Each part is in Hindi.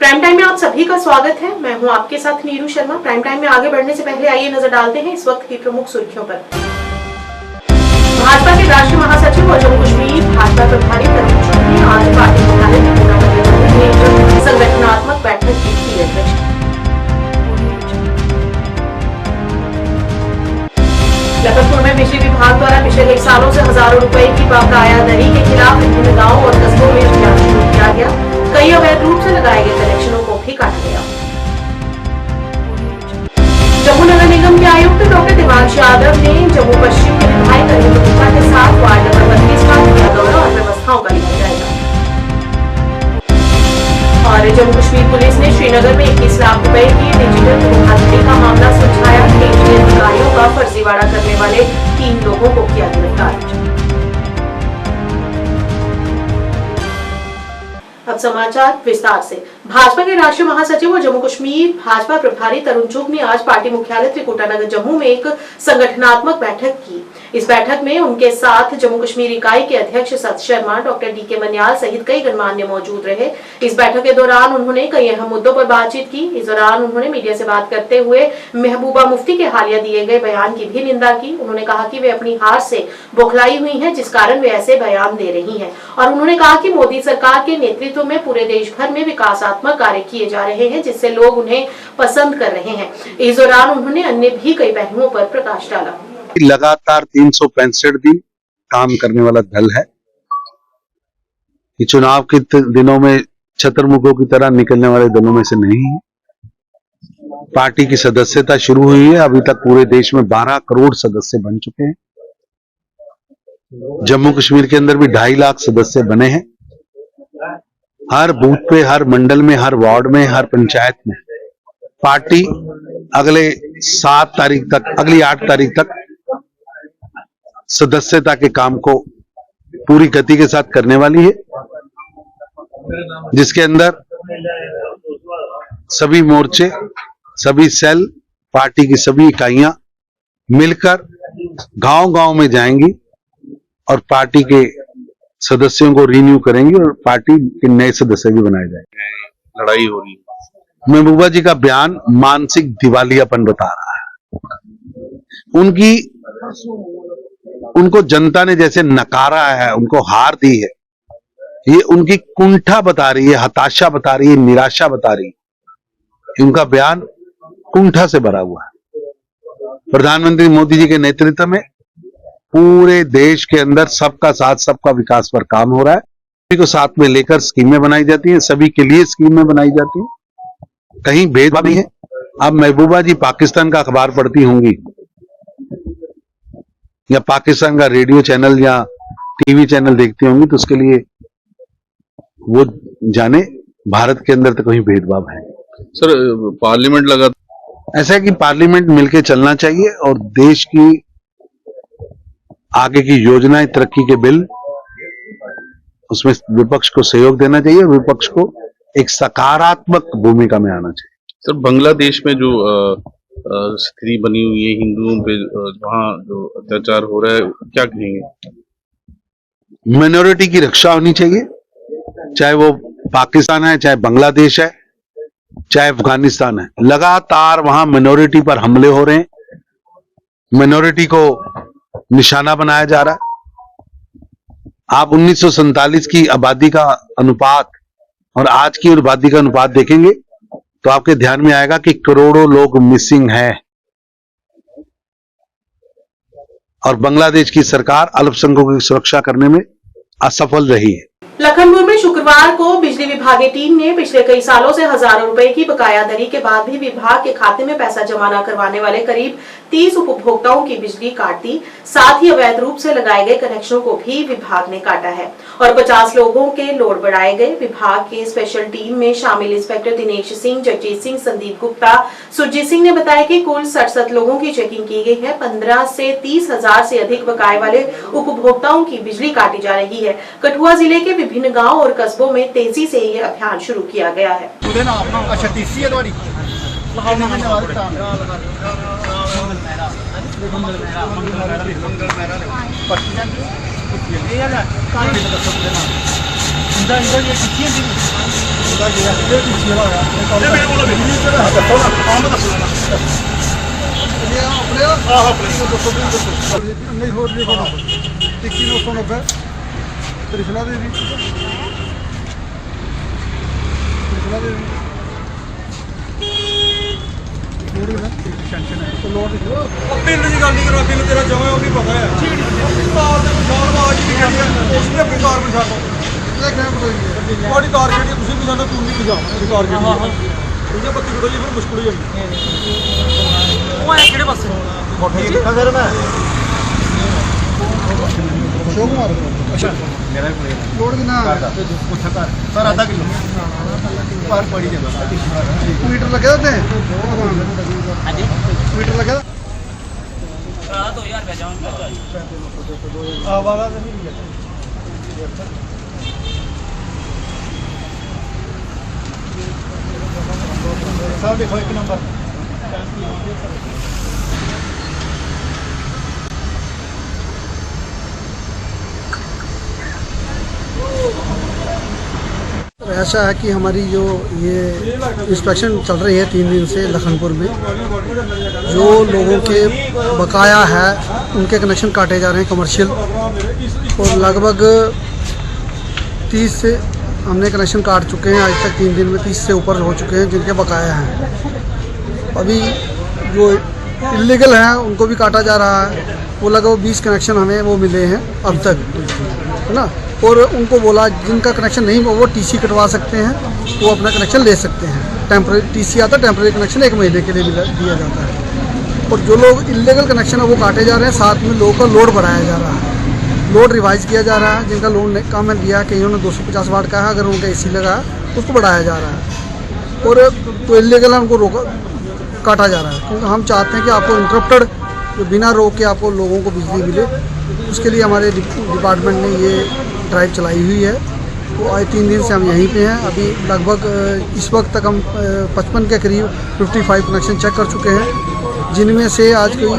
प्राइम टाइम में आप सभी का स्वागत है। मैं हूं आपके साथ नीरू शर्मा। प्राइम टाइम में आगे बढ़ने से पहले आइए नजर डालते हैं इस वक्त की प्रमुख सुर्खियों पर। भाजपा के राष्ट्रीय महासचिव और जम्मू कश्मीर भाजपा प्रभारी तरुण चुग ने आज पार्टी मुख्यालय में संगठनात्मक बैठक की अध्यक्षता। लखनपुर में बिजली विभाग द्वारा पिछले कई सालों से हजारों रुपए की बकायादरी के खिलाफ विभिन्न गांवों और कस्बों में अभियान शुरू किया गया। कई अवैध रूप से लगाए गए कनेक्शनों को भी काटा गया। जम्मू नगर निगम के आयुक्त डॉक्टर देवांश यादव ने जम्मू पश्चिम के विधायक अरविंद गुप्ता के साथ वार्ड नंबर 32 का किया दौरा और व्यवस्थाओं का लिया जाएगा। और जम्मू कश्मीर पुलिस ने श्रीनगर में 21 लाख रुपए की डिजिटल धोखाधड़ी का मामला सुलझाया। केंद्रीय अधिकारियों का फर्जीवाड़ा करने वाले 3 लोगों को किया गिरफ्तार। अब समाचार विस्तार से। भाजपा के राष्ट्रीय महासचिव और जम्मू कश्मीर भाजपा प्रभारी तरुण चुग ने आज पार्टी मुख्यालय त्रिकुटानगर जम्मू में एक संगठनात्मक बैठक की। इस बैठक में उनके साथ जम्मू कश्मीर इकाई के अध्यक्ष सत शर्मा, डॉक्टर डीके मन्याल सहित कई गणमान्य मौजूद रहे। इस बैठक के दौरान उन्होंने कई अहम मुद्दों पर बातचीत की। इस दौरान उन्होंने मीडिया से बात करते हुए महबूबा मुफ्ती के हालिया दिए गए बयान की भी निंदा की। उन्होंने कहा कि वे अपनी हार से बौखलाई हुई हैं, जिस कारण वे ऐसे बयान दे रही हैं। और उन्होंने कहा कि मोदी सरकार के नेतृत्व में पूरे देश भर में विकासात्मक कार्य किए जा रहे हैं, जिससे लोग उन्हें पसंद कर रहे हैं। इस दौरान उन्होंने अन्य भी कई पहलुओं पर प्रकाश डाला। लगातार 365 दिन काम करने वाला दल है। ये चुनाव के दिनों में छतरमुखों की तरह निकलने वाले दलों में से नहीं है। पार्टी की सदस्यता शुरू हुई है। अभी तक पूरे देश में 12 करोड़ सदस्य बन चुके हैं। जम्मू कश्मीर के अंदर भी 2.5 लाख सदस्य बने हैं। हर बूथ पे, हर मंडल में, हर वार्ड में, हर पंचायत में पार्टी अगले 7 तारीख तक, अगली 8 तारीख तक सदस्यता के काम को पूरी गति के साथ करने वाली है, जिसके अंदर सभी मोर्चे, सभी सेल, पार्टी की सभी इकाइयां मिलकर गांव-गांव में जाएंगी और पार्टी के सदस्यों को रिन्यू करेंगी और पार्टी के नए सदस्य भी बनाए जाएंगे। लड़ाई हो रही है। महबूबा जी का बयान मानसिक दिवालियापन बता रहा है। उनको जनता ने जैसे नकारा है, उनको हार दी है, ये उनकी कुंठा बता रही है, हताशा बता रही है, निराशा बता रही है। उनका बयान कुंठा से भरा हुआ है। प्रधानमंत्री मोदी जी के नेतृत्व में पूरे देश के अंदर सबका साथ, सबका विकास पर काम हो रहा है। सभी को साथ में लेकर स्कीमें बनाई जाती हैं, सभी के लिए स्कीमें बनाई जाती हैं, कहीं भेदभाव नहीं है। अब महबूबा जी पाकिस्तान का अखबार पढ़ती होंगी या पाकिस्तान का रेडियो चैनल या टीवी चैनल देखती होंगी, तो उसके लिए वो जाने भारत के अंदर तो कहीं भेदभाव है। सर, पार्लियामेंट लगा, ऐसा है कि पार्लियामेंट मिलकर चलना चाहिए और देश की आगे की योजनाएं, तरक्की के बिल, उसमें विपक्ष को सहयोग देना चाहिए और विपक्ष को एक सकारात्मक भूमिका में आना चाहिए। सर, बांग्लादेश में जो स्थिति बनी हुई है, हिंदुओं पे वहाँ जो अत्याचार हो रहा है, क्या कहेंगे? माइनॉरिटी की रक्षा होनी चाहिए, चाहे वो पाकिस्तान है, चाहे बांग्लादेश है, चाहे अफगानिस्तान है। लगातार वहां माइनॉरिटी पर हमले हो रहे हैं, माइनॉरिटी को निशाना बनाया जा रहा है। आप 1947 की आबादी का अनुपात और आज की आबादी का अनुपात देखेंगे तो आपके ध्यान में आएगा कि करोड़ों लोग मिसिंग है और बांग्लादेश की सरकार अल्पसंख्यकों की सुरक्षा करने में असफल रही है। लखनपुर में शुक्रवार को बिजली विभाग की टीम ने पिछले कई सालों से हजारों रुपए की बकायादरी के बाद भी विभाग के खाते में पैसा जमा न करवाने वाले करीब 30 उपभोक्ताओं की बिजली काट दी। साथ ही अवैध रूप से लगाए गए कनेक्शनों को भी विभाग ने काटा है और 50 लोगों के लोड बढ़ाए गए। विभाग के स्पेशल टीम में शामिल इंस्पेक्टर दिनेश सिंह, जगजीत सिंह, संदीप गुप्ता, सुरजीत सिंह ने बताया कि कुल 67 लोगों की चेकिंग की गई है। 15 से 30 हजार से अधिक बकाये वाले उपभोक्ताओं की बिजली काटी जा रही है। कठुआ जिले के विभिन्न गांव और कस्बों में तेजी से ये अभियान शुरू किया गया है। इधर ये त्रिशला देवी बिल की गल नहीं करो, बिल तेरा जमा है, वो भी पता है। उसने अपनी कार में छाड़ो, थोड़ी कार जी तुम भी जाना, तू भी जा कार जी बत्ती कटो जी, फिर मुश्किल हो जाएगी। अच्छा लोड कितना सर? आधा किलो पर पड़ी जगह मीटर लगे होते हैं, मीटर लगे सब देखो एक नंबर। ऐसा है कि हमारी जो ये इंस्पेक्शन चल रही है 3 दिन से लखनपुर में, जो लोगों के बकाया है उनके कनेक्शन काटे जा रहे हैं कमर्शियल, और लगभग 30 से हमने कनेक्शन काट चुके हैं। आज तक 3 दिन में 30 से ऊपर हो चुके हैं जिनके बकाया हैं। अभी जो इलीगल हैं उनको भी काटा जा रहा है। वो लगभग 20 कनेक्शन हमें वो मिले हैं अब तक, है ना। और उनको बोला जिनका कनेक्शन नहीं वो टीसी कटवा सकते हैं, वो अपना कनेक्शन ले सकते हैं। टेम्परेरी टीसी आता है, टेम्परेरी कनेक्शन 1 महीने के लिए दिया जाता है। और जो लोग इलीगल कनेक्शन है वो काटे जा रहे हैं, साथ में लोगों का लोड बढ़ाया जा रहा है, लोड रिवाइज किया जा रहा है। जिनका लोड कम है दिया, कईयों ने 250 वाट का है, अगर उनका एसी लगा है उसको बढ़ाया जा रहा है। और तो इलीगल है उनको काटा जा रहा है, क्योंकि हम चाहते हैं कि आपको इंटरप्टेड बिना रोक के आपको लोगों को बिजली मिले। उसके लिए हमारे डिपार्टमेंट ने ये ड्राइव चलाई हुई है। तो आज 3 दिन से हम यहीं पे हैं। अभी लगभग इस वक्त तक हम 55 के करीब 55 कनेक्शन चेक कर चुके हैं, जिनमें से आज कोई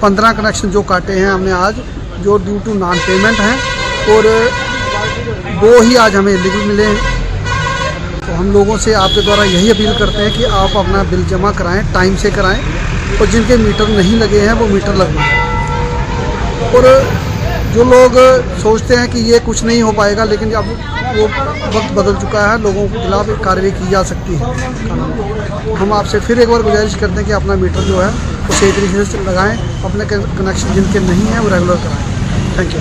15 कनेक्शन जो काटे हैं हमने आज, जो ड्यू टू नॉन पेमेंट हैं, और 2 ही आज हमें इलीगल मिले हैं। तो हम लोगों से आपके द्वारा यही अपील करते हैं कि आप अपना बिल जमा कराएं, टाइम से कराएं, और जिनके मीटर नहीं लगे हैं वो मीटर लगवाएं। और जो लोग सोचते हैं कि ये कुछ नहीं हो पाएगा, लेकिन अब वो वक्त बदल चुका है, लोगों के खिलाफ कार्रवाई की जा सकती है। हम आपसे फिर एक बार गुजारिश करते हैं कि अपना मीटर जो है वो सही तरीके से लगाएं, अपने कनेक्शन जिनके नहीं हैं वो रेगुलर कराएं। Thank you.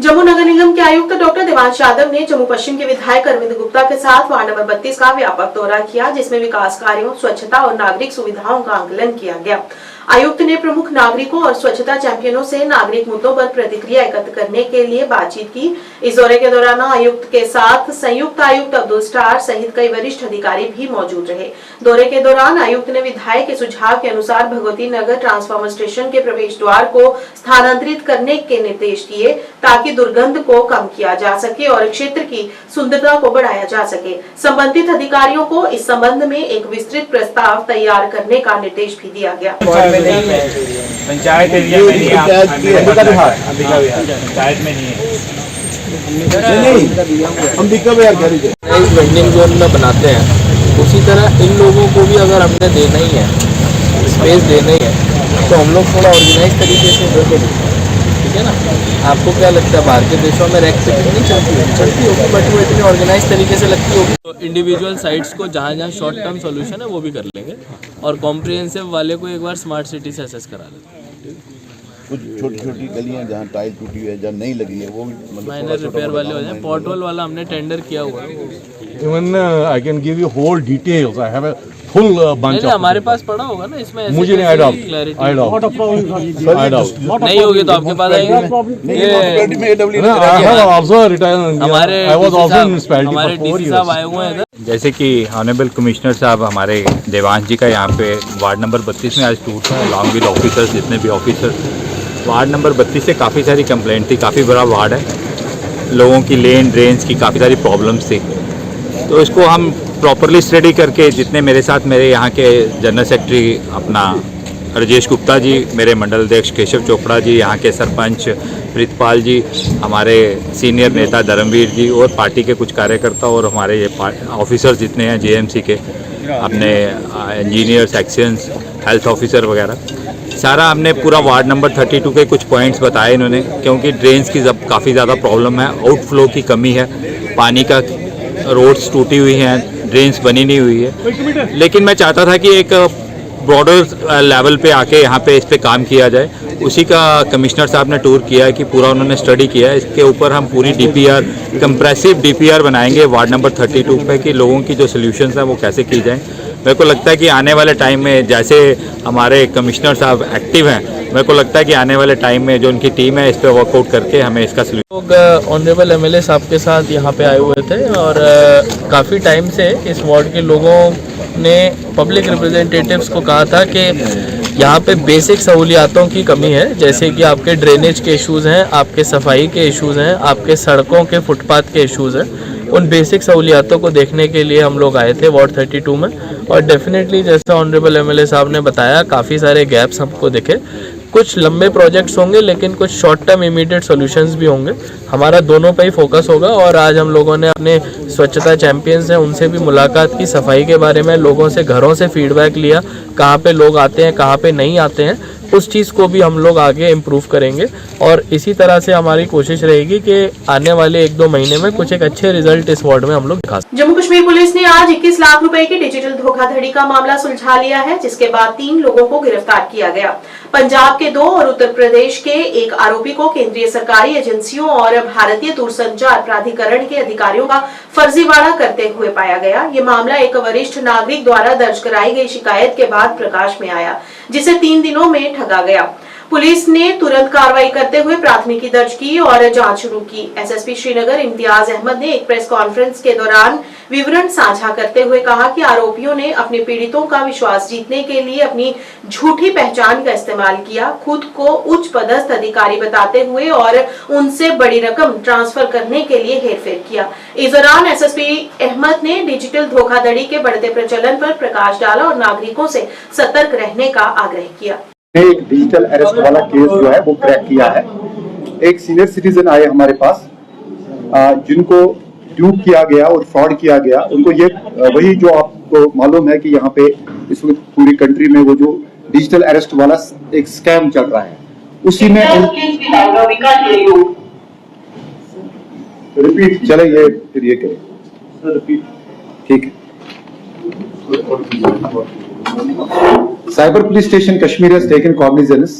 जम्मू नगर निगम के आयुक्त डॉक्टर देवांश यादव ने जम्मू पश्चिम के विधायक अरविंद गुप्ता के साथ वार्ड नंबर 32 का व्यापक दौरा किया, जिसमें विकास कार्यों, स्वच्छता और नागरिक सुविधाओं का आकलन किया गया। आयुक्त ने प्रमुख नागरिकों और स्वच्छता चैंपियनों से नागरिक मुद्दों पर प्रतिक्रिया एकत्र करने के लिए बातचीत की। इस दौरे के दौरान आयुक्त के साथ संयुक्त आयुक्त अब्दुल स्टार सहित कई वरिष्ठ अधिकारी भी मौजूद रहे। दौरे के दौरान आयुक्त ने विधायक के सुझाव के अनुसार भगवती नगर ट्रांसफार्मर स्टेशन के प्रवेश द्वार को स्थानांतरित करने के निर्देश दिए, ताकि दुर्गंध को कम किया जा सके और क्षेत्र की सुंदरता को बढ़ाया जा सके। संबंधित अधिकारियों को इस संबंध में एक विस्तृत प्रस्ताव तैयार करने का निर्देश भी दिया गया। पंचायत एरिया में नहीं, पंचायत में नहीं है। अंबिका बिहार वेंडिंग जोन में बनाते हैं, उसी तरह इन लोगों को भी अगर हमने देना ही है, स्पेस देना ही है, तो हम लोग थोड़ा ऑर्गेनाइज तरीके से देंगे, ठीक है ना। आपको क्या लगता है बाहर के देशों में रैक पिकिंग नहीं चलती होगी, बट वो इतनी ऑर्गेनाइज तरीके से लगती होगी। तो इंडिविजुअल साइट्स को जहाँ जहाँ शॉर्ट टर्म सोल्यूशन है वो भी कर लेंगे, और कॉम्प्रिहेंसिव वाले को एक बार स्मार्ट सिटी से असेस करा लेंगे। कुछ छोटी छोटी गलियां जहाँ टाइल टूटी है, जहाँ नहीं लगी है, वो भी माइनर रिपेयर वाले हो जाए। पॉटहोल वाला हमने टेंडर किया हुआ है। Even I can give you whole details. I have a full bunch of. हमारे पास पड़ा होगा ना इसमें। मुझे नहीं, I doubt. नहीं होगी तो आपके पास आएगा। हमारे डीसी साहब आए हुए हैं। जैसे कि ऑनरेबल कमिश्नर साहब हमारे देवांश जी का यहाँ पे वार्ड नंबर 32 में आज टूट था, अलॉन्ग विद ऑफिसर्स, जितने भी ऑफिसर। वार्ड नंबर 32 से काफ़ी सारी कंप्लेंट थी, काफ़ी बड़ा वार्ड है, लोगों की लेन ड्रेन्स की काफ़ी सारी प्रॉब्लम्स थी। तो इसको हम प्रॉपरली स्टडी करके, जितने मेरे साथ मेरे यहाँ के जनरल सेक्रेटरी अपना राजेश गुप्ता जी, मेरे मंडल अध्यक्ष केशव चोपड़ा जी, यहाँ के सरपंच प्रीतपाल जी, हमारे सीनियर नेता धर्मवीर जी और पार्टी के कुछ कार्यकर्ता और हमारे ये ऑफिसर जितने हैं जेएमसी के, अपने इंजीनियर सेक्शंस, हेल्थ ऑफिसर वगैरह, सारा हमने पूरा वार्ड नंबर 32 के कुछ पॉइंट्स बताए इन्होंने, क्योंकि ड्रेन्स की जब काफ़ी ज़्यादा प्रॉब्लम है, आउटफ्लो की कमी है, पानी का रोड्स टूटी हुई हैं, ड्रेन्स बनी नहीं हुई है। लेकिन मैं चाहता था कि एक ब्रॉडर लेवल पे आके यहाँ पे इस पे काम किया जाए। उसी का कमिश्नर साहब ने टूर किया है कि पूरा उन्होंने स्टडी किया है। इसके ऊपर हम पूरी डीपीआर, कंप्रेसिव डीपीआर बनाएंगे वार्ड नंबर 32 पे कि लोगों की जो सॉल्यूशंस हैं वो कैसे की जाएं। मेरे को लगता है कि आने वाले टाइम में जैसे हमारे कमिश्नर साहब एक्टिव हैं, मेरे को लगता है कि आने वाले टाइम में जो उनकी टीम है इस पर वर्कआउट करके हमें इसका लोग ऑनरेबल एमएलए साहब के साथ यहाँ पे आए हुए थे और काफ़ी टाइम से इस वार्ड के लोगों ने पब्लिक रिप्रेजेंटेटिव्स को कहा था कि यहाँ पे बेसिक सहूलियातों की कमी है, जैसे कि आपके ड्रेनेज के इश्यूज़ हैं, आपके सफाई के इश्यूज़ हैं, आपके सड़कों के फुटपाथ के इश्यूज़ हैं। उन बेसिक सहूलियातों को देखने के लिए हम लोग आए थे वार्ड 32 में और डेफिनेटली जैसा ऑनरेबल एमएलए साहब ने बताया, काफ़ी सारे गैप्स हमको दिखे। कुछ लंबे प्रोजेक्ट्स होंगे लेकिन कुछ शॉर्ट टर्म इमीडिएट सॉल्यूशंस भी होंगे। हमारा दोनों पे ही फोकस होगा और आज हम लोगों ने अपने स्वच्छता चैंपियंस हैं उनसे भी मुलाकात की, सफाई के बारे में लोगों से, घरों से फीडबैक लिया, कहाँ पे लोग आते हैं, कहाँ पे नहीं आते हैं, उस चीज़ को भी हम लोग आगे इम्प्रूव करेंगे। और इसी तरह से हमारी कोशिश रहेगी कि आने वाले 1-2 महीने में कुछ एक अच्छे रिजल्ट इस वार्ड में हम लोग दिखा सकें। जम्मू कश्मीर पुलिस ने आज 21 लाख रुपए की डिजिटल धोखाधड़ी का मामला सुलझा लिया है, जिसके बाद 3 लोगों को गिरफ्तार किया गया। पंजाब के 2 और उत्तर प्रदेश के 1 आरोपी को केंद्रीय सरकारी एजेंसियों और भारतीय दूरसंचार प्राधिकरण के अधिकारियों का फर्जीवाड़ा करते हुए पाया गया। ये मामला एक वरिष्ठ नागरिक द्वारा दर्ज कराई गई शिकायत के बाद प्रकाश में आया, जिसे 3 दिनों में ठगा गया। पुलिस ने तुरंत कार्रवाई करते हुए प्राथमिकी दर्ज की और जांच शुरू की। एसएसपी श्रीनगर इम्तियाज अहमद ने एक प्रेस कॉन्फ्रेंस के दौरान विवरण साझा करते हुए कहा कि आरोपियों ने अपने पीड़ितों का विश्वास जीतने के लिए अपनी झूठी पहचान का इस्तेमाल किया, खुद को उच्च पदस्थ अधिकारी बताते हुए और उनसे बड़ी रकम ट्रांसफर करने के लिए हेरफेर किया। इस दौरान एसएसपी अहमद ने डिजिटल धोखाधड़ी के बढ़ते प्रचलन पर प्रकाश डाला और नागरिकों से सतर्क रहने का आग्रह किया। एक डिजिटल अरेस्ट वाला केस जो है वो क्रैक किया है। एक सीनियर सिटीजन आए हमारे पास जिनको ड्यूप किया गया और फ्रॉड किया गया। उनको ये वही जो आपको मालूम है कि यहाँ पे इस वक्त पूरी कंट्री में वो जो डिजिटल अरेस्ट वाला एक स्कैम चल रहा है, उसी में रिपीट चले ये फिर ये करें रिपीट ठीक है। Cyber Police Station Kashmir has taken cognizance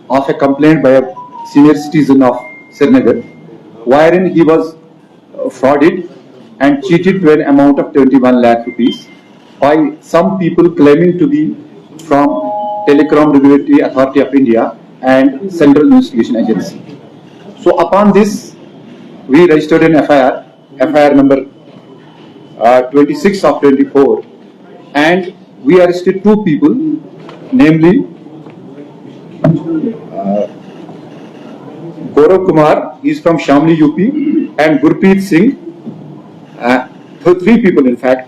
of a complaint by a senior citizen of Srinagar, wherein he was frauded and cheated to an amount of 21 lakh rupees by some people claiming to be from Telecom Regulatory Authority of India and Central Investigation Agency. So upon this, we registered an FIR number 26 of 24, and we arrested 2 people, namely Gaurav Kumar, he is from Shamli, UP, and Gurpreet Singh, 3 people in fact,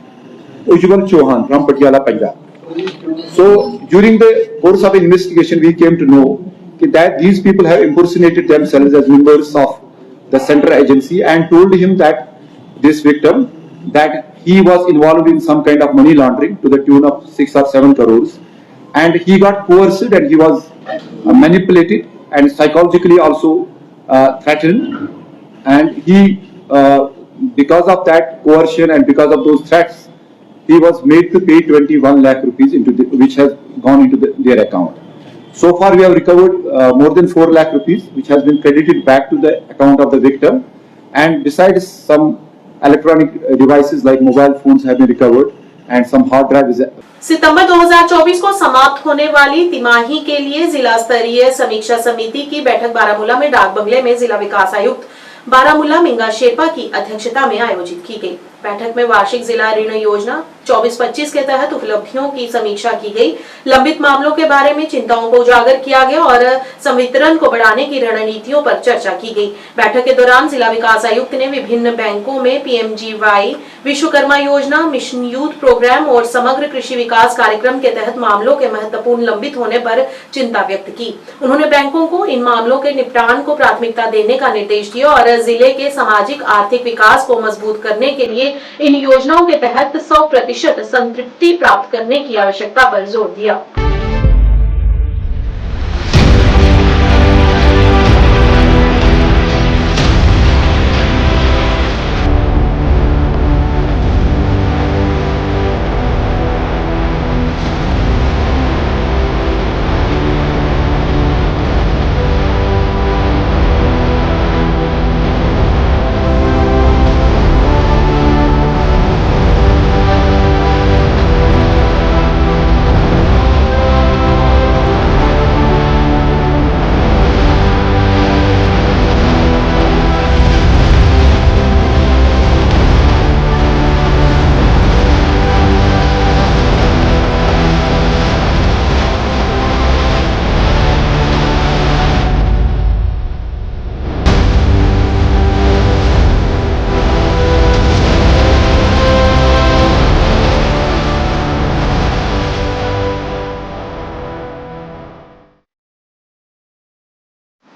Ujjwal Chauhan from Patiala, Punjab. So during the course of investigation, we came to know that these people have impersonated themselves as members of the central agency and told him that this victim, that he was involved in some kind of money laundering to the tune of 6 or 7 crores, and he got coerced and he was manipulated and psychologically also threatened, and he because of that coercion and because of those threats, he was made to pay 21 lakh rupees which has gone into their account. So far we have recovered more than 4 lakh rupees which has been credited back to the account of the victim, and besides some electronic devices like mobile phones have been recovered and some hard drives. सितंबर 2024 को समाप्त होने वाली तिमाही के लिए जिला स्तरीय समीक्षा समिति की बैठक बारामूला में डाक बंगले में जिला विकास आयुक्त बारामूला मिंगा शेरपा की अध्यक्षता में आयोजित की गई। बैठक में वार्षिक जिला ऋण योजना 24-25 के तहत उपलब्धियों की समीक्षा की गई, लंबित मामलों के बारे में चिंताओं को उजागर किया गया और संवितरण को बढ़ाने की रणनीतियों पर चर्चा की गई। बैठक के दौरान जिला विकास आयुक्त ने विभिन्न बैंकों में PMGY, विश्वकर्मा योजना, मिशन यूथ प्रोग्राम और समग्र कृषि विकास कार्यक्रम के तहत मामलों के महत्वपूर्ण लंबित होने पर चिंता व्यक्त की। उन्होंने बैंकों को इन मामलों के निपटान को प्राथमिकता देने का निर्देश दिया और जिले के सामाजिक आर्थिक विकास को मजबूत करने के लिए इन योजनाओं के तहत 100% संतृप्ति प्राप्त करने की आवश्यकता पर जोर दिया।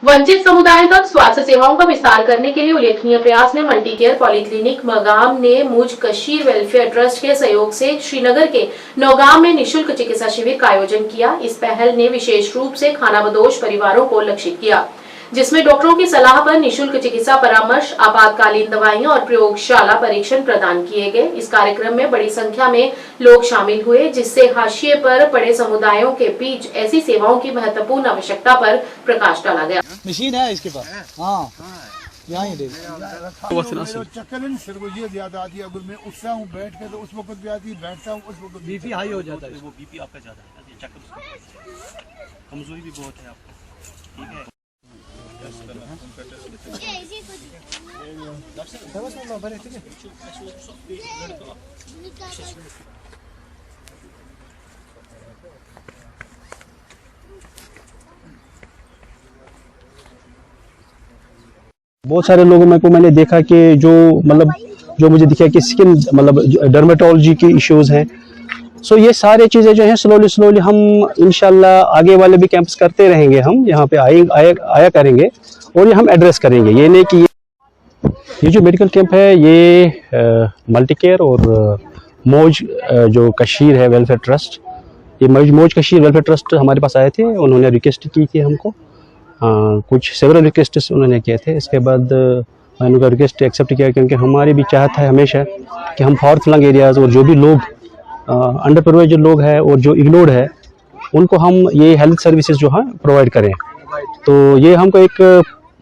वंचित समुदाय तक स्वास्थ्य सेवाओं का विस्तार करने के लिए उल्लेखनीय प्रयास में मल्टीकेयर पॉलीक्लिनिक मगाम ने मुझ कशीर वेलफेयर ट्रस्ट के सहयोग से श्रीनगर के नौगाम में निशुल्क चिकित्सा शिविर का आयोजन किया। इस पहल ने विशेष रूप से खानाबदोश परिवारों को लक्षित किया, जिसमें डॉक्टरों की सलाह पर निशुल्क चिकित्सा परामर्श, आपातकालीन दवाइयां और प्रयोगशाला परीक्षण प्रदान किए गए। इस कार्यक्रम में बड़ी संख्या में लोग शामिल हुए, जिससे हाशिए पर पड़े समुदायों के बीच ऐसी सेवाओं की महत्वपूर्ण आवश्यकता पर प्रकाश डाला गया। मशीन है इसके पास, हाँ यहाँ ज्यादा आती है। अगर मैं उठता हूँ बैठ के तो उस वक्त भी आती है, बैठता हूँ उस वक्त BP हाई हो जाता है। वो BP आपका ज्यादा है, कमजोरी भी बहुत है आपको, ठीक है। बहुत सारे लोगों में को मैंने देखा कि जो मुझे दिखा कि स्किन डर्मेटोलॉजी की इश्यूज हैं। सो ये सारे चीज़ें जो हैं स्लोली हम इंशाल्लाह आगे वाले भी कैंप्स करते रहेंगे। हम यहाँ पे आया करेंगे और ये हम एड्रेस करेंगे। ये नहीं कि ये जो मेडिकल कैंप है ये मल्टीकेयर और मौज जो कशीर है वेलफेयर ट्रस्ट, ये मौज कशीर वेलफेयर ट्रस्ट हमारे पास आए थे। उन्होंने रिक्वेस्ट की थी हमको, कुछ सेवरल रिक्वेस्ट उन्होंने किए थे। इसके बाद मैंने उनका रिक्वेस्ट एक्सेप्ट किया, क्योंकि हमारी भी चाहत है हमेशा कि हम फॉर फ्लंग एरियाज़ और जो भी लोग अंडर प्रिविलेज्ड लोग हैं और जो इग्नोर्ड है उनको हम ये हेल्थ सर्विसेज जो है प्रोवाइड करें। तो ये हमको एक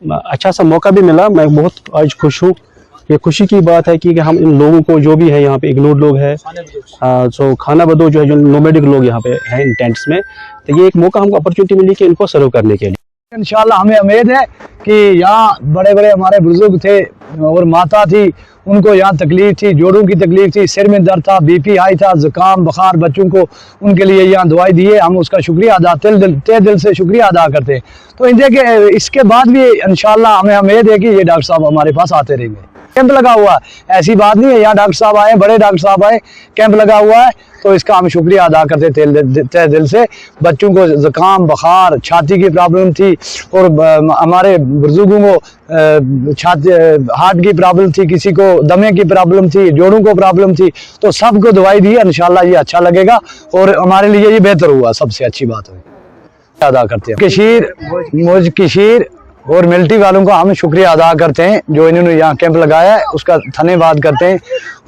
अच्छा सा मौका भी मिला। मैं बहुत आज खुश हूँ। ये खुशी की बात है कि हम इन लोगों को जो भी है यहाँ पे इग्नोर्ड लोग हैं, सो खाना बदो जो है जो नोमैडिक लोग यहाँ पे हैं इन टेंट्स में, तो ये एक मौका हमको अपॉर्चुनिटी मिली कि इनको सर्व करने के लिए। इंशाल्लाह हमें उम्मीद है कि यहाँ बड़े बड़े हमारे बुजुर्ग थे और माता थी, उनको यहाँ तकलीफ थी, जोड़ों की तकलीफ थी, सिर में दर्द था, BP हाई था, जुकाम बुखार बच्चों को, उनके लिए यहाँ दवाई दिए। हम उसका शुक्रिया अदा तहे दिल से शुक्रिया अदा करते हैं। तो इनके इसके बाद भी इंशाल्लाह हमें उम्मीद है कि ये डॉक्टर साहब हमारे पास आते रहेंगे। कैंप लगा हुआ है, ऐसी बात नहीं है, यहाँ डॉक्टर साहब आए, बड़े डॉक्टर साहब आए, कैंप लगा हुआ है, तो इसका हम शुक्रिया अदा करते तहे दिल से। बच्चों को जुकाम बुखार छाती की प्रॉब्लम थी और हमारे बुजुर्गों को छाती हार्ट की प्रॉब्लम थी, किसी को दमे की प्रॉब्लम थी, जोड़ों को प्रॉब्लम थी, तो सबको दवाई दी। इंशाल्लाह ये अच्छा लगेगा और हमारे लिए ये बेहतर हुआ, सबसे अच्छी बात हुई। अदा करते हैं कशीर मौज कशीर और मिलिट्री वालों का हम शुक्रिया अदा करते हैं जो इन्होंने यहाँ कैंप लगाया है, उसका धन्यवाद करते हैं।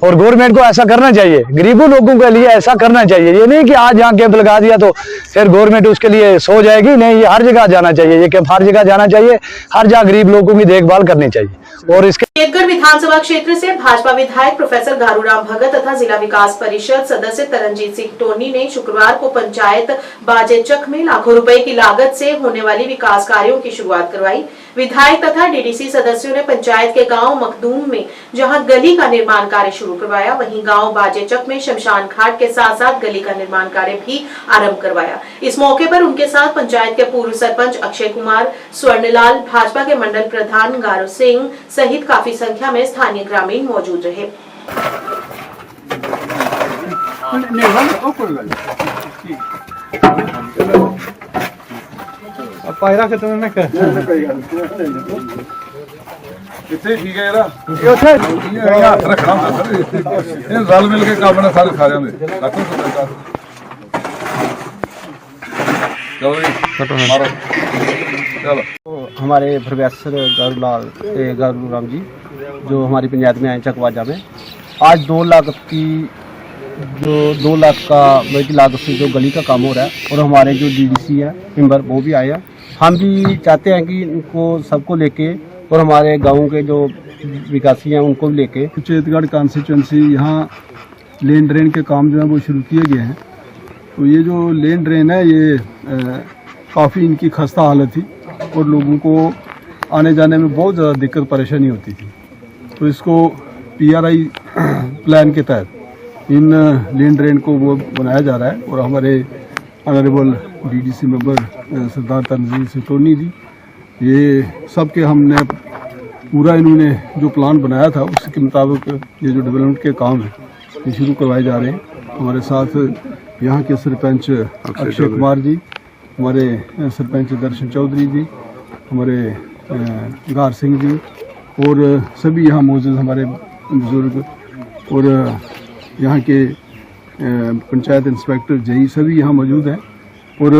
और गवर्नमेंट को ऐसा करना चाहिए, गरीबों लोगों के लिए ऐसा करना चाहिए। ये नहीं कि आज यहाँ कैंप लगा दिया तो फिर गवर्नमेंट उसके लिए सो जाएगी, नहीं, ये हर जगह जाना चाहिए, ये कैंप हर जगह जाना चाहिए, हर जगह गरीब लोगों की देखभाल करनी चाहिए। और इसके केतगढ़ विधानसभा क्षेत्र से भाजपा विधायक प्रोफेसर घारूराम भगत तथा जिला विकास परिषद सदस्य तरनजीत सिंह टोनी ने शुक्रवार को पंचायत बाजेचक में लाखों रुपए की लागत से होने वाली विकास कार्यों की शुरुआत करवाई। विधायक तथा डीडीसी सदस्यों ने पंचायत के गांव मखदूम में जहां गली का निर्माण कार्य शुरू करवाया, वहीं गांव बाजेचक में शमशान घाट के साथ साथ गली का निर्माण कार्य भी आरंभ करवाया। इस मौके पर उनके साथ पंचायत के पूर्व सरपंच अक्षय कुमार, स्वर्णलाल, भाजपा के मंडल प्रधान गारू सिंह सहित काफी संख्या में स्थानीय ग्रामीण मौजूद रहे। पायरा के तुमने ठीक है यार रखना रल मिल के काम ने सारे सारे चलो हमारे प्रोफेसर गारू राम जी जो हमारी पंचायत में आए चकवाजा में, आज 2 लाख की जो 2 लाख का मल्टी लागत से जो गली का काम हो रहा है, और हमारे जो डीडीसी है मेंबर वो भी आए हैं। हम भी चाहते हैं कि इनको सबको लेके और हमारे गाँव के जो विकासी हैं उनको भी लेके चेतगढ़ कॉन्स्टिट्यूंसी यहाँ लेन ड्रेन के काम जो है वो शुरू किए गए हैं। तो ये जो लेन ड्रेन है ये काफ़ी इनकी खस्ता हालत थी और लोगों को आने जाने में बहुत ज़्यादा दिक्कत परेशानी होती थी। तो इसको PRI प्लान के तहत इन लेन ड्रेन को वो बनाया जा रहा है और हमारे ऑनरेबल DDC मेंबर सरदार तनवीर सिटोनी जी ये सब के हमने पूरा इन्होंने जो प्लान बनाया था उसके मुताबिक ये जो डेवलपमेंट के काम है ये शुरू करवाए जा रहे हैं। हमारे साथ यहाँ के सरपंच अक्षय कुमार जी, हमारे सरपंच दर्शन चौधरी जी, हमारे गार सिंह जी और सभी यहाँ मौजूद हमारे बुजुर्ग और यहाँ के पंचायत इंस्पेक्टर जई सभी यहाँ मौजूद हैं। और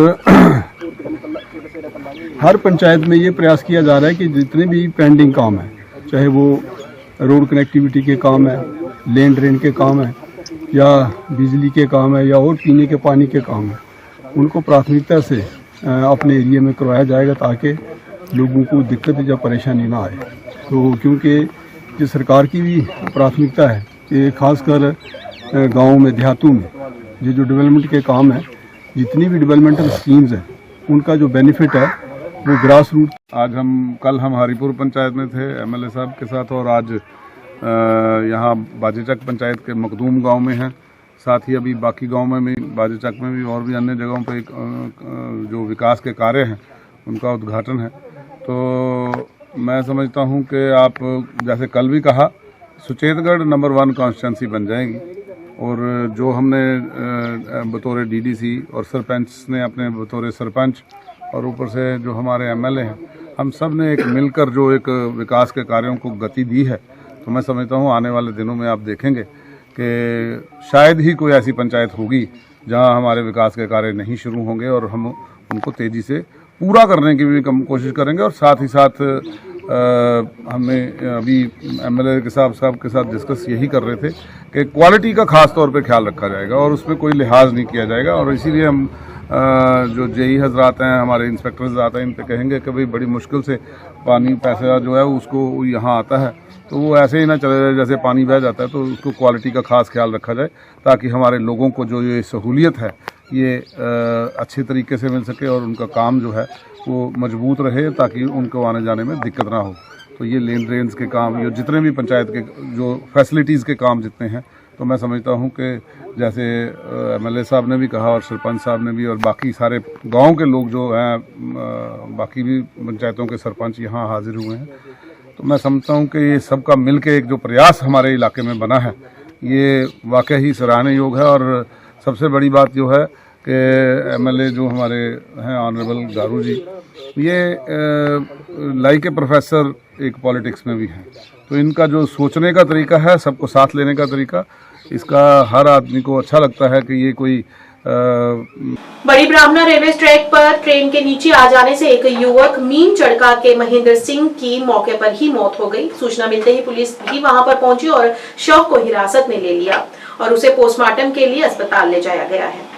हर पंचायत में ये प्रयास किया जा रहा है कि जितने भी पेंडिंग काम है, चाहे वो रोड कनेक्टिविटी के काम है, लेन ड्रेन के काम है या बिजली के काम है या और पीने के पानी के काम है, उनको प्राथमिकता से अपने एरिया में करवाया जाएगा ताकि लोगों को दिक्कत या परेशानी ना आए। तो क्योंकि ये सरकार की भी प्राथमिकता है कि खासकर गाँव में देहातों में ये जो डेवलपमेंट के काम है, जितनी भी डेवलपमेंटल स्कीम्स हैं उनका जो बेनिफिट है वो ग्रास रूट। कल हम हरिपुर पंचायत में थे MLA साहब के साथ और आज यहाँ बाजेचक पंचायत के मखदूम गांव में हैं। साथ ही अभी बाकी गांव में भी, बाजेचक में भी और भी अन्य जगहों पे जो विकास के कार्य हैं उनका उद्घाटन है। तो मैं समझता हूँ कि आप जैसे कल भी कहा, सुचेतगढ़ नंबर 1 कॉन्स्टिट्यूंसी बन जाएगी और जो हमने बतौर DDC और सरपंच ने अपने बतौर सरपंच और ऊपर से जो हमारे MLA हैं, हम सब ने एक मिलकर जो एक विकास के कार्यों को गति दी है, तो मैं समझता हूँ आने वाले दिनों में आप देखेंगे कि शायद ही कोई ऐसी पंचायत होगी जहाँ हमारे विकास के कार्य नहीं शुरू होंगे और हम उनको तेज़ी से पूरा करने की भी कोशिश करेंगे। और साथ ही साथ हमने अभी MLA के साहब के साथ डिस्कस यही कर रहे थे कि क्वालिटी का खास तौर पे ख्याल रखा जाएगा और उसमें कोई लिहाज नहीं किया जाएगा। और इसीलिए हम जो JE हजरात हैं, हमारे इंस्पेक्टर हजरात हैं, इन पे कहेंगे कि भाई बड़ी मुश्किल से पानी पैसा जो है उसको यहाँ आता है, तो वो ऐसे ही ना चले जाए जैसे पानी बह जाता है। तो उसको क्वालिटी का खास ख्याल रखा जाए ताकि हमारे लोगों को जो ये सहूलियत है ये अच्छे तरीके से मिल सके और उनका काम जो है वो मजबूत रहे ताकि उनको आने जाने में दिक्कत ना हो। तो ये लेन ड्रेन्स के काम, ये जितने भी पंचायत के जो फैसिलिटीज़ के काम जितने हैं, तो मैं समझता हूँ कि जैसे MLA साहब ने भी कहा और सरपंच साहब ने भी और बाकी सारे गांव के लोग जो हैं, बाकी भी पंचायतों के सरपंच यहाँ हाजिर हुए हैं, तो मैं समझता हूँ कि ये सबका मिल के एक जो प्रयास हमारे इलाके में बना है ये वाकई ही सराहनीय योग है। और सबसे बड़ी बात जो है कि MLA जो हमारे हैं ऑनरेबल गारू जी, ये लाइक ए प्रोफेसर एक पॉलिटिक्स में भी हैं, तो इनका जो सोचने का तरीका है, सबको साथ लेने का तरीका, इसका हर आदमी को अच्छा लगता है कि ये कोई बड़ी ब्राह्मणा रेलवे ट्रैक पर ट्रेन के नीचे आ जाने से एक युवक मीन चड़का के महेंद्र सिंह की मौके पर ही मौत हो गई। सूचना मिलते ही पुलिस भी वहां पर पहुंची और शव को हिरासत में ले लिया और उसे पोस्टमार्टम के लिए अस्पताल ले जाया गया है।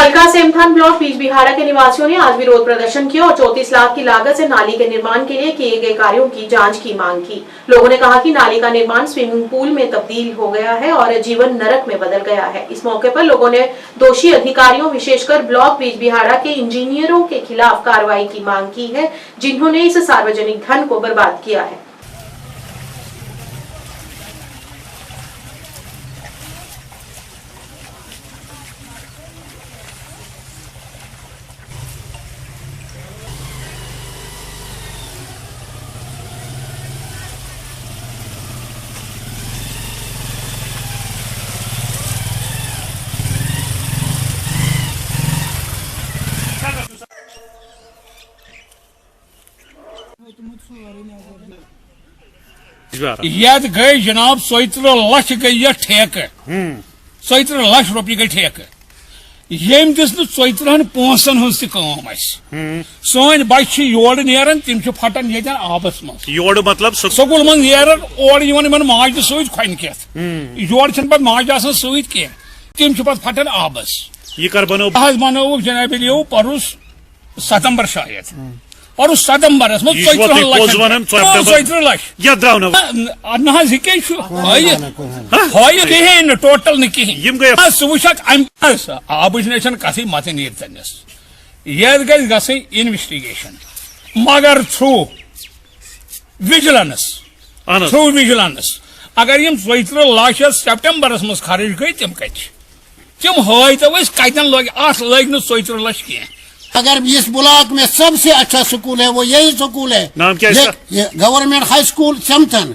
हल्का सेमथान ब्लॉक बीज बिहाड़ा के निवासियों ने आज विरोध प्रदर्शन किया और 34 लाख की लागत से नाली के निर्माण के लिए किए गए कार्यों की जांच की मांग की। लोगों ने कहा कि नाली का निर्माण स्विमिंग पूल में तब्दील हो गया है और जीवन नरक में बदल गया है। इस मौके पर लोगों ने दोषी अधिकारियों विशेषकर ब्लॉक बीज बिहाड़ा के इंजीनियरों के खिलाफ कार्रवाई की मांग की है, जिन्होंने इस सार्वजनिक धन को बर्बाद किया है। यद गई जनाब 17 लाख गई यह ठेक 17 लाख रुपये गई ठेक यम दिस 14 पोसन हज तम सन बच्चे योर नेरान तिम फटान ये आबस मज योर मतलब स्कूल मन नेरान और माज सत खन योर पे माज सत कह तिम फटान आबस ये कर बनो बनोव जनाब लियो परुस सितंबर शायद और उस सितंबरस मज 17 लाख कहें टोटल कहें सह वुक आब कथ मत नीर तनस ये गई इन्वेस्टिगेशन मगर थ्रू विजिलेंस अगर यम 17 लाख सितंबरस मज खर्च गई तम कम हतो कतन लग अत लग 17 लाख कह। अगर इस ब्लॉक में सबसे अच्छा स्कूल है वो यही स्कूल है। नाम क्या है? Government high school Samthan.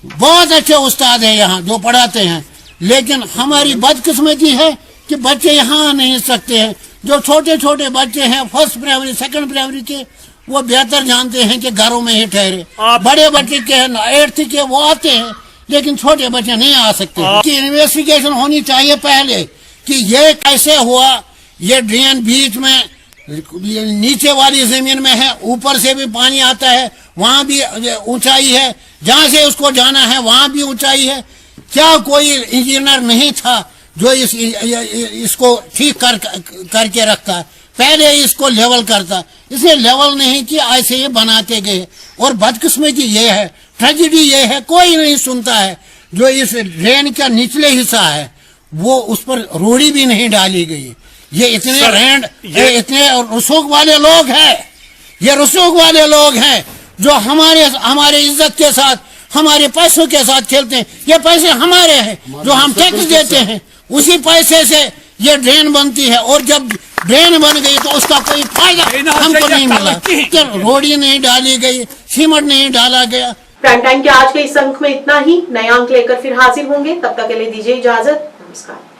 बहुत अच्छे उस्ताद है यहाँ जो पढ़ाते हैं, लेकिन हमारी बदकिस्मती है कि बच्चे यहाँ नहीं सकते हैं। जो छोटे छोटे बच्चे हैं फर्स्ट प्राइमरी सेकंड प्राइमरी के, वो बेहतर जानते हैं कि घरों में ही ठहरे। बड़े बच्चे के 8th के वो आते हैं, लेकिन छोटे बच्चे नहीं आ सकते। कि इन्वेस्टिगेशन होनी चाहिए पहले कि ये कैसे हुआ। ये ड्रेन बीच में नीचे वाली जमीन में है, ऊपर से भी पानी आता है, वहां भी ऊंचाई है, जहां से उसको जाना है वहां भी ऊंचाई है। क्या कोई इंजीनियर नहीं था जो इसको ठीक करके रखता, पहले इसको लेवल करता। इसे लेवल नहीं किया, ऐसे ही बनाते गए। और बदकिस्मती ये है, ट्रेजेडी ये है, कोई नहीं सुनता है। जो इस ड्रेन का निचले हिस्सा है वो उस पर रोड़ी भी नहीं डाली गई। ये इतने इतने रसूख वाले लोग हैं, ये रसूख वाले लोग हैं जो हमारे इज्जत के साथ, हमारे पैसों के साथ खेलते हैं। ये पैसे हमारे हैं जो हम टैक्स देते हैं, उसी पैसे से ये ड्रेन बनती है। और जब ड्रेन बन गई तो उसका कोई फायदा हमको नहीं मिला। रोड़ी नहीं डाली गई, सीमेंट नहीं डाला गया। प्राइम टाइम के आज के इस अंक में इतना ही। नए अंक लेकर फिर हाजिर होंगे, तब तक के लिए दीजिए इजाजत। नमस्कार।